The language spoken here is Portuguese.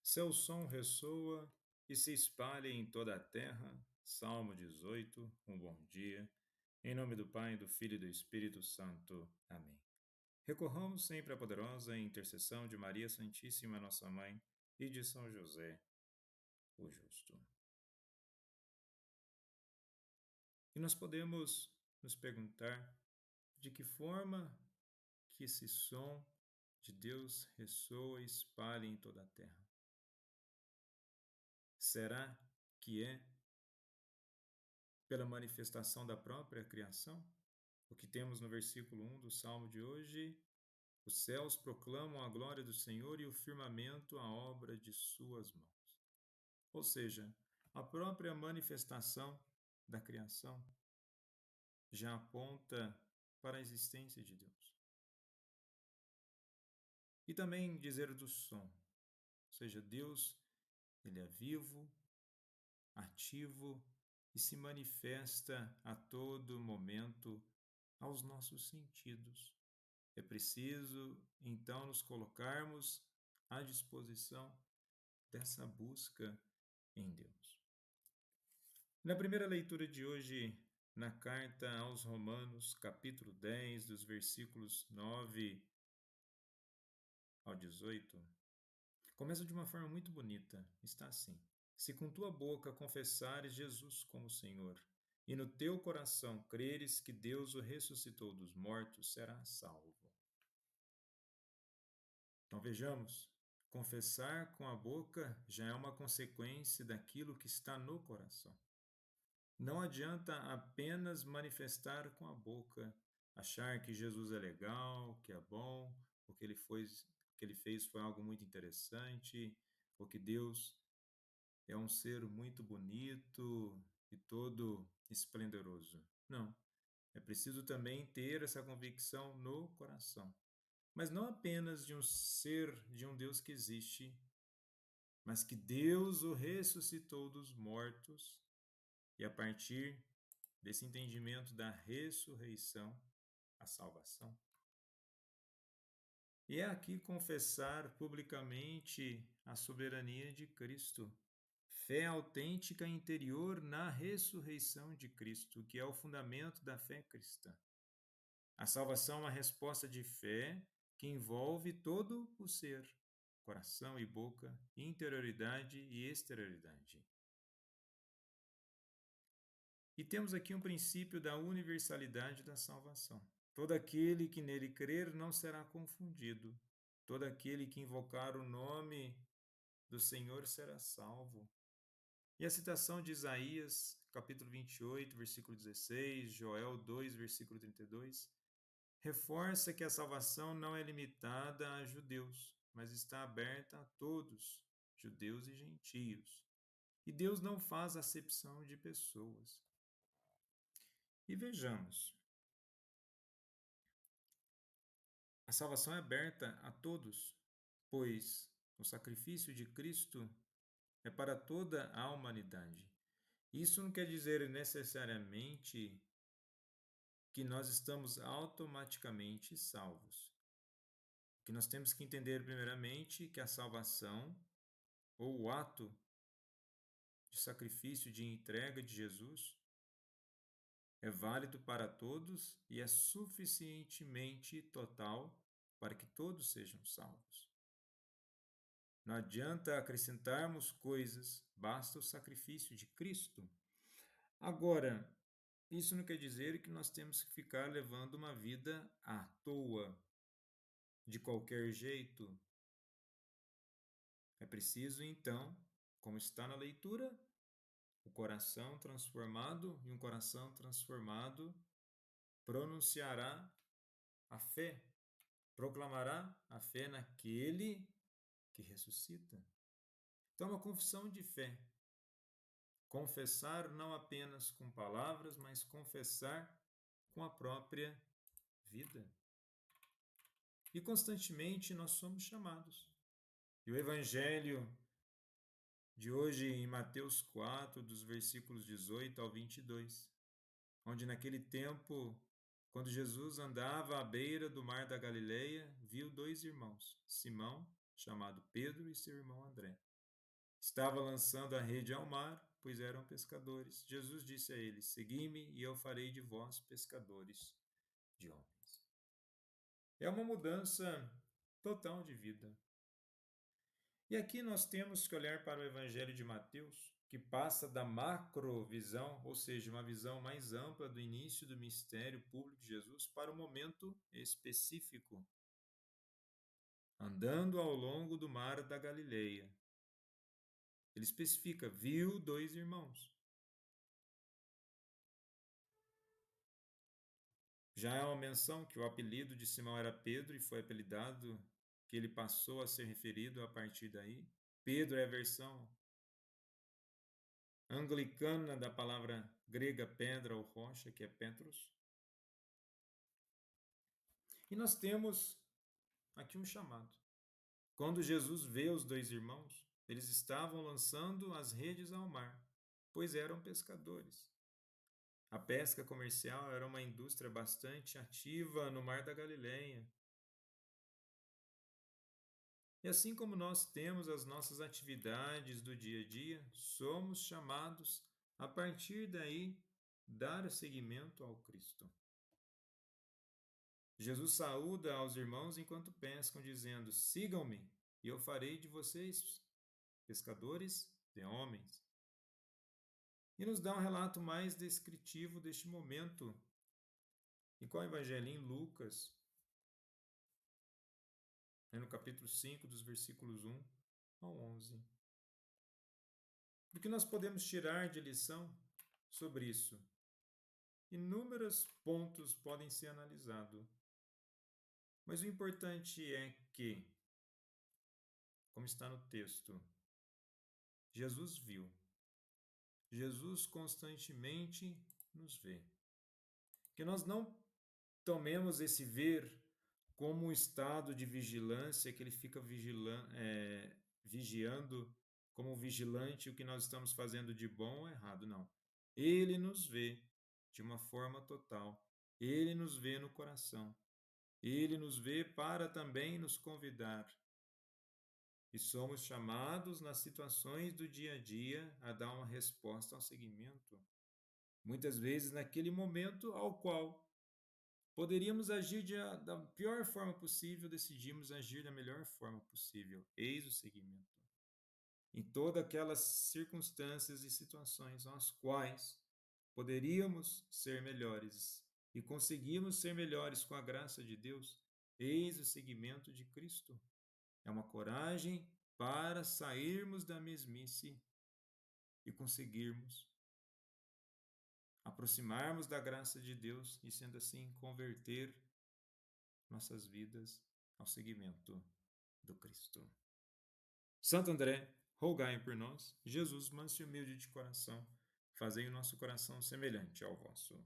Seu som ressoa e se espalha em toda a terra. Salmo 18, um bom dia. Em nome do Pai, do Filho e do Espírito Santo. Amém. Recorramos sempre à poderosa intercessão de Maria Santíssima, nossa Mãe, e de São José, o Justo. E nós podemos nos perguntar de que forma que esse som de Deus ressoa e espalha em toda a terra. Será que é pela manifestação da própria criação? O que temos no versículo 1 do Salmo de hoje: os céus proclamam a glória do Senhor e o firmamento a obra de suas mãos. Ou seja, a própria manifestação da criação já aponta para a existência de Deus. E também dizer do som, ou seja, Deus, ele é vivo, ativo e se manifesta a todo momento aos nossos sentidos. É preciso, então, nos colocarmos à disposição dessa busca em Deus. Na primeira leitura de hoje, na carta aos Romanos, capítulo 10, dos versículos 9 ao 18, começa de uma forma muito bonita. Está assim: se com tua boca confessares Jesus como Senhor, e no teu coração creres que Deus o ressuscitou dos mortos, serás salvo. Então vejamos, confessar com a boca já é uma consequência daquilo que está no coração. Não adianta apenas manifestar com a boca, achar que Jesus é legal, que é bom, o que ele fez foi algo muito interessante, ou que Deus é um ser muito bonito e todo esplendoroso. Não, é preciso também ter essa convicção no coração. Mas não apenas de um ser, de um Deus que existe, mas que Deus o ressuscitou dos mortos, e a partir desse entendimento da ressurreição, a salvação. E é aqui confessar publicamente a soberania de Cristo, fé autêntica interior na ressurreição de Cristo, que é o fundamento da fé cristã. A salvação é uma resposta de fé que envolve todo o ser, coração e boca, interioridade e exterioridade. E temos aqui um princípio da universalidade da salvação. Todo aquele que nele crer não será confundido. Todo aquele que invocar o nome do Senhor será salvo. E a citação de Isaías, capítulo 28, versículo 16, Joel 2, versículo 32, reforça que a salvação não é limitada a judeus, mas está aberta a todos, judeus e gentios. E Deus não faz acepção de pessoas. E vejamos, a salvação é aberta a todos, pois o sacrifício de Cristo é para toda a humanidade. Isso não quer dizer necessariamente que nós estamos automaticamente salvos. O que nós temos que entender primeiramente que a salvação, ou o ato de sacrifício, de entrega de Jesus, é válido para todos e é suficientemente total para que todos sejam salvos. Não adianta acrescentarmos coisas, basta o sacrifício de Cristo. Agora, isso não quer dizer que nós temos que ficar levando uma vida à toa, de qualquer jeito. É preciso, então, como está na leitura, o coração transformado, e um coração transformado pronunciará a fé, proclamará a fé naquele que ressuscita. Então, é uma confissão de fé. Confessar não apenas com palavras, mas confessar com a própria vida. E constantemente nós somos chamados. E o Evangelho de hoje, em Mateus 4, dos versículos 18 ao 22, onde naquele tempo, quando Jesus andava à beira do mar da Galileia, viu dois irmãos, Simão, chamado Pedro, e seu irmão André. Estava lançando a rede ao mar, pois eram pescadores. Jesus disse a eles: Segui-me e eu farei de vós pescadores de homens. É uma mudança total de vida. E aqui nós temos que olhar para o Evangelho de Mateus, que passa da macrovisão, ou seja, uma visão mais ampla do início do mistério público de Jesus, para o momento específico, andando ao longo do mar da Galileia. Ele especifica: viu dois irmãos. Já é uma menção que o apelido de Simão era Pedro e foi apelidado, que ele passou a ser referido a partir daí. Pedro é a versão anglicana da palavra grega pedra ou rocha, que é Petros. E nós temos aqui um chamado. Quando Jesus vê os dois irmãos, eles estavam lançando as redes ao mar, pois eram pescadores. A pesca comercial era uma indústria bastante ativa no Mar da Galileia. E assim como nós temos as nossas atividades do dia a dia, somos chamados a partir daí dar seguimento ao Cristo. Jesus saúda aos irmãos enquanto pescam, dizendo: Sigam-me, e eu farei de vocês pescadores de homens. E nos dá um relato mais descritivo deste momento. E qual evangelho? Em Lucas, no capítulo 5, dos versículos 1 ao 11. O que nós podemos tirar de lição sobre isso? Inúmeros pontos podem ser analisados, mas o importante é que, como está no texto, Jesus viu. Jesus constantemente nos vê. Que nós não tomemos esse ver como um estado de vigilância, que ele fica vigiando como um vigilante o que nós estamos fazendo de bom ou errado, não. Ele nos vê de uma forma total. Ele nos vê no coração. Ele nos vê para também nos convidar. E somos chamados nas situações do dia a dia a dar uma resposta ao seguimento. Muitas vezes naquele momento ao qual poderíamos agir da pior forma possível, decidimos agir da melhor forma possível. Eis o seguimento. Em todas aquelas circunstâncias e situações às quais poderíamos ser melhores e conseguimos ser melhores com a graça de Deus, eis o seguimento de Cristo. É uma coragem para sairmos da mesmice e conseguirmos aproximarmos da graça de Deus e, sendo assim, converter nossas vidas ao seguimento do Cristo. Santo André, rogai por nós. Jesus, manso e humilde de coração, fazei o nosso coração semelhante ao vosso.